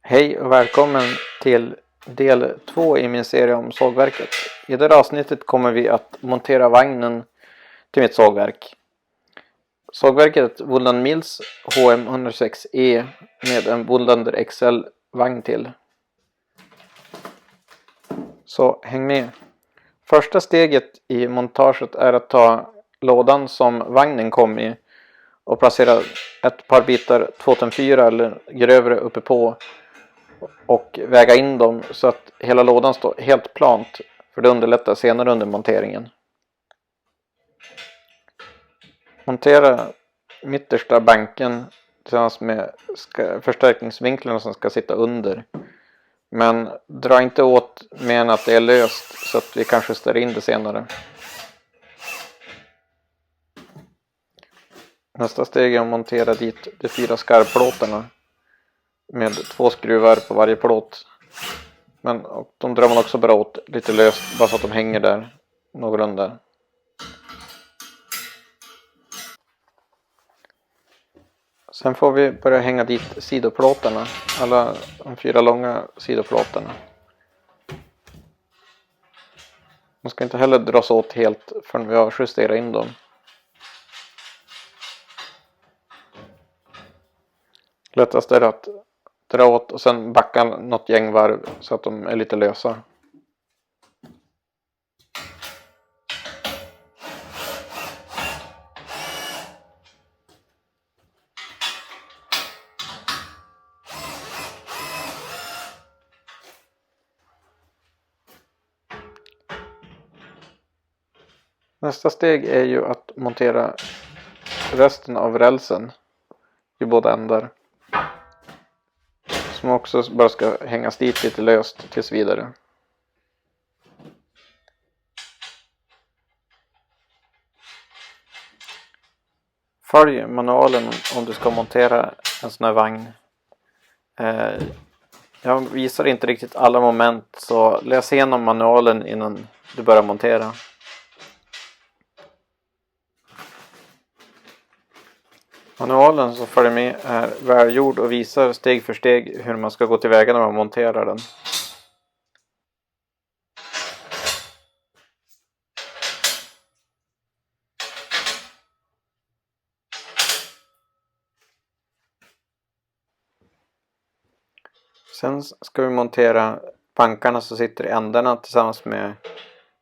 Hej och välkommen till del 2 i min serie om sågverket. I det här avsnittet kommer vi att montera vagnen till mitt sågverk. Sågverket är ett Woodland Mills HM 106E med en Woodlander XL vagn till. Så häng med. Första steget i montaget är att ta lådan som vagnen kom i och placera ett par bitar 2004 eller grövre uppe på och väga in dem så att hela lådan står helt plant, för det underlättar senare under monteringen. Montera mittersta banken tillsammans med förstärkningsvinklarna som ska sitta under. Men dra inte åt mer än att det är löst så att vi kanske ställer in det senare. Nästa steg är att montera dit de 4 skarvplåtarna med 2 skruvar på varje plåt. Men de drar man också bara åt lite löst, bara så att de hänger där någorlunda. Sen får vi börja hänga dit sidoplåtarna, alla de 4 långa sidoplåtarna. De ska inte heller dras åt helt förrän vi har justerat in dem. Lättast är att dra åt och sen backa något gäng varv så att de är lite lösa. Nästa steg är ju att montera resten av rälsen i båda ändar. Som också bara ska hängas dit lite löst tills vidare. Följ manualen om du ska montera en sån här vagn. Jag visar inte riktigt alla moment, så läs igenom manualen innan du börjar montera. Manualen som följer med är välgjord och visar steg för steg hur man ska gå tillväga när man monterar den. Sen ska vi montera bankarna som sitter i ändarna tillsammans med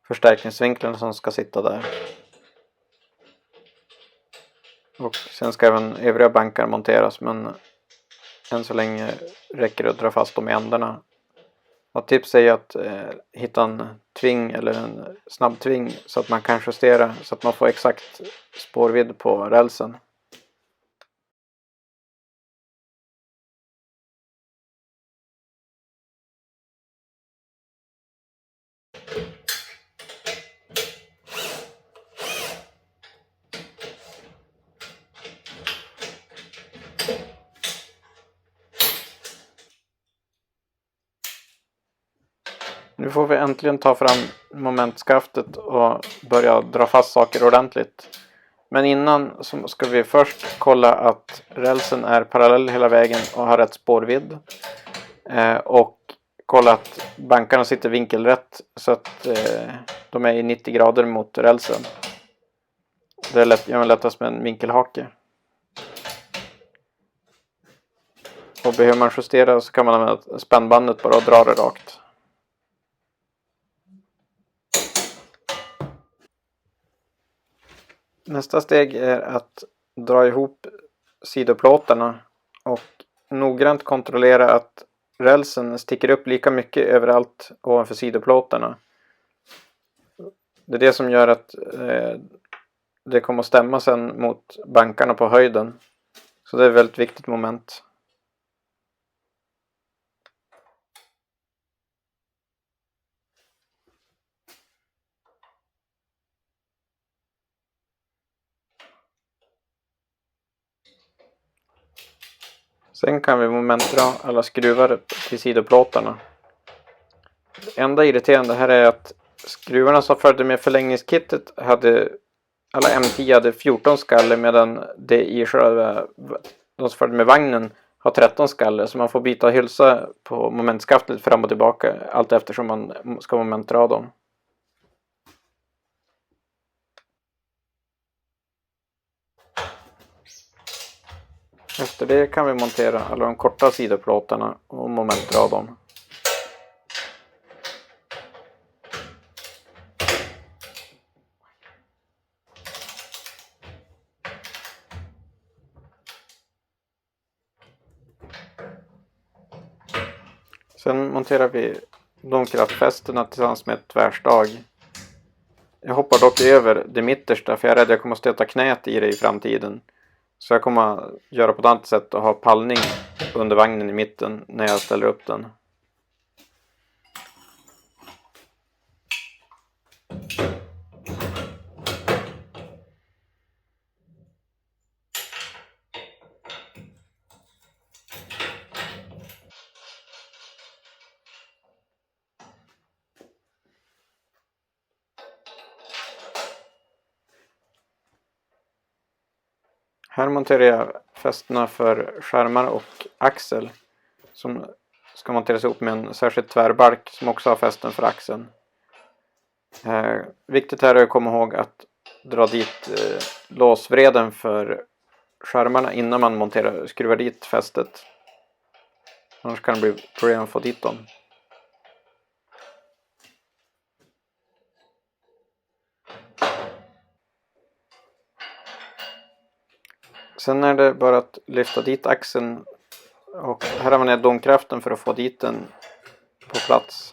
förstärkningsvinklarna som ska sitta där. Och sen ska även övriga bankar monteras, men än så länge räcker det att dra fast dem i ändarna. Och tips är att hitta en tving eller en snabbtving så att man kan justera så att man får exakt spårvidd på rälsen. Nu får vi äntligen ta fram momentskaftet och börja dra fast saker ordentligt. Men innan så ska vi först kolla att rälsen är parallell hela vägen och har rätt spårvidd. Och kolla att bankarna sitter vinkelrätt så att de är i 90 grader mot rälsen. Det är gör man lättast med en vinkelhake. Och behöver man justera så kan man använda spännbandet bara och dra det rakt. Nästa steg är att dra ihop sidoplåtarna och noggrant kontrollera att rälsen sticker upp lika mycket överallt ovanför sidoplåtarna. Det är det som gör att det kommer att stämma sen mot bankarna på höjden. Så det är ett väldigt viktigt moment. Sen kan vi momentdra alla skruvar till sidoplåtarna. Det enda irriterande här är att skruvarna som följde med förlängningskittet hade, alla M10 hade 14 skaller, medan det i själva de som följde med vagnen har 13 skaller, så man får byta hylsa på momentskaftet fram och tillbaka allt eftersom man ska momentdra dem. Efter det kan vi montera alla de korta sidoplåtarna och momentdra dem. Sen monterar vi domkraftfästena tillsammans med ett tvärstag. Jag hoppar dock över det mittersta för jag är rädd att jag kommer att stöta knät i det i framtiden. Så jag kommer att göra på ett annat sätt och ha pallning under vagnen i mitten när jag ställer upp den. Här monterar jag fästena för skärmar och axel som ska monteras ihop med en särskild tvärbalk som också har fästen för axeln. Viktigt här är att komma ihåg att dra dit låsvreden för skärmarna innan man skruvar dit fästet. Annars kan det bli problem att få dit dem. Sen är det bara att lyfta dit axeln och här har man domkraften för att få dit den på plats.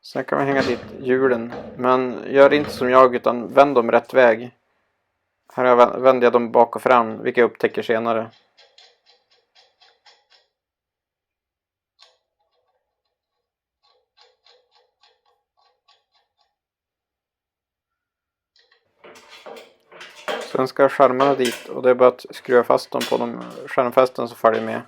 Sen kan man hänga dit hjulen. Men gör inte som jag utan vänd dem rätt väg. Här vänder jag dem bak och fram, vilket jag upptäcker senare. Sen ska skärmarna dit och det är bara att skruva fast dem på de skärmfästen som följer med.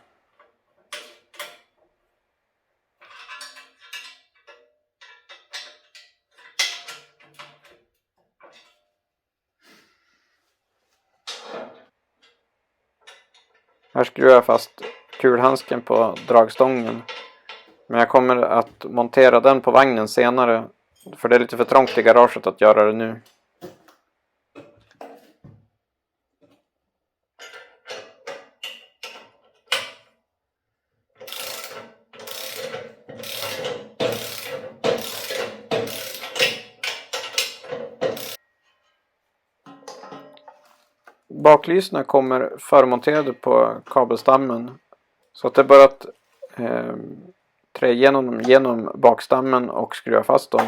Här skruvar jag fast kulhandsken på dragstången. Men jag kommer att montera den på vagnen senare. För det är lite för trångt i garaget att göra det nu. Baklyserna kommer förmonterade på kabelstammen. Så att det är bara att trä genom bakstammen och skruva fast dem.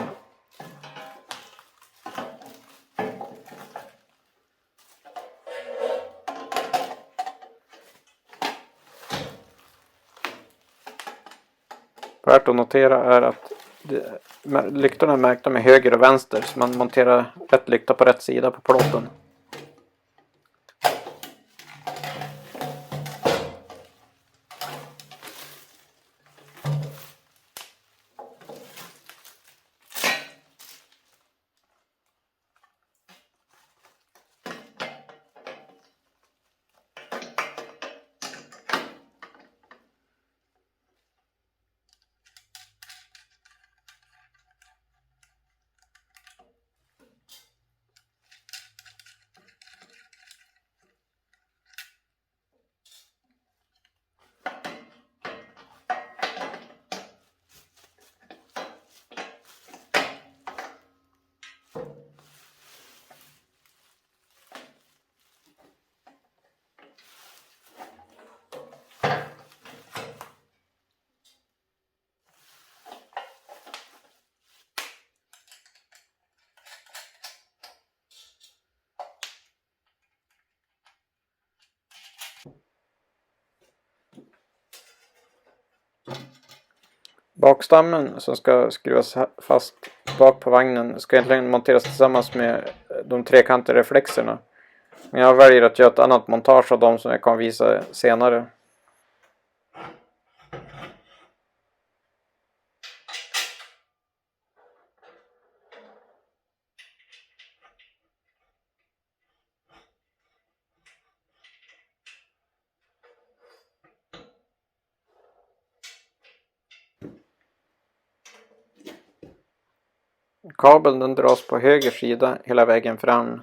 Värt att notera är att lyktorna är märkta med höger och vänster. Så man monterar rätt lykta på rätt sida på plåten. Bakstammen som ska skruvas fast bak på vagnen ska egentligen monteras tillsammans med de trekantiga reflexerna. Men jag väljer att göra ett annat montage av dem som jag kan visa senare. Kabeln den dras på höger sida hela vägen fram.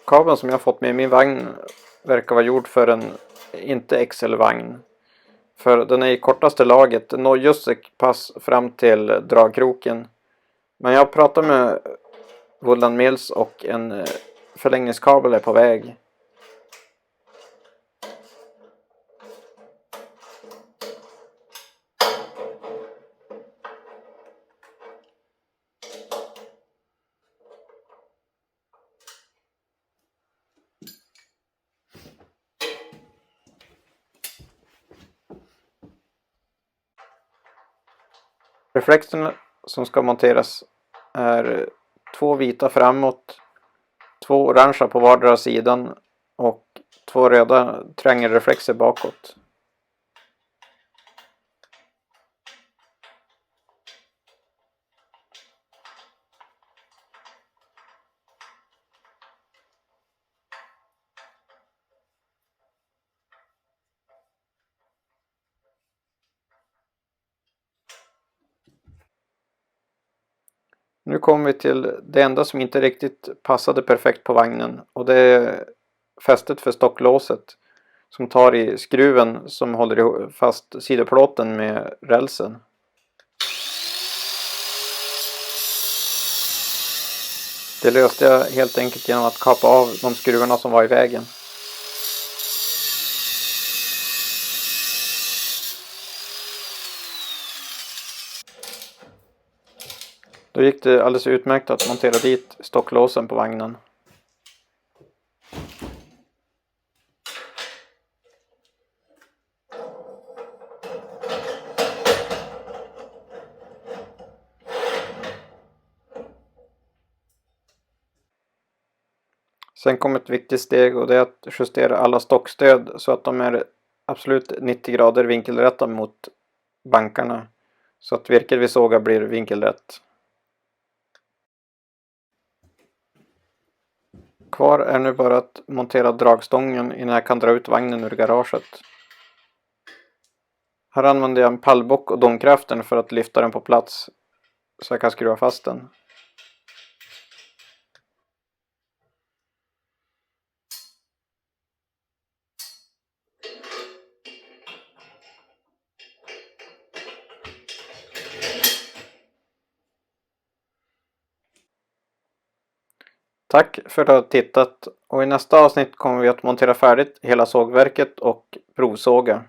Kabeln som jag fått med i min vagn verkar vara gjord för en inte XL-vagn. För den är i kortaste laget, den når just ett pass fram till dragkroken. Men jag pratar med Woodland Mills och en förlängningskabel är på väg. Reflexerna som ska monteras är 2 vita framåt, 2 orangea på vardera sidan och 2 röda triangelreflexer bakåt. Nu kommer vi till det enda som inte riktigt passade perfekt på vagnen, och det är fästet för stocklåset som tar i skruven som håller fast sidoplåten med rälsen. Det löste jag helt enkelt genom att kapa av de skruvarna som var i vägen. Då gick det alldeles utmärkt att montera dit stocklåsen på vagnen. Sen kom ett viktigt steg, och det är att justera alla stockstöd så att de är absolut 90 grader vinkelrätta mot bankarna. Så att virket vi sågar blir vinkelrätt. Kvar är nu bara att montera dragstången innan jag kan dra ut vagnen ur garaget. Här använder jag en pallbock och domkraften för att lyfta den på plats så jag kan skruva fast den. Tack för att du har tittat, och i nästa avsnitt kommer vi att montera färdigt hela sågverket och provsåga.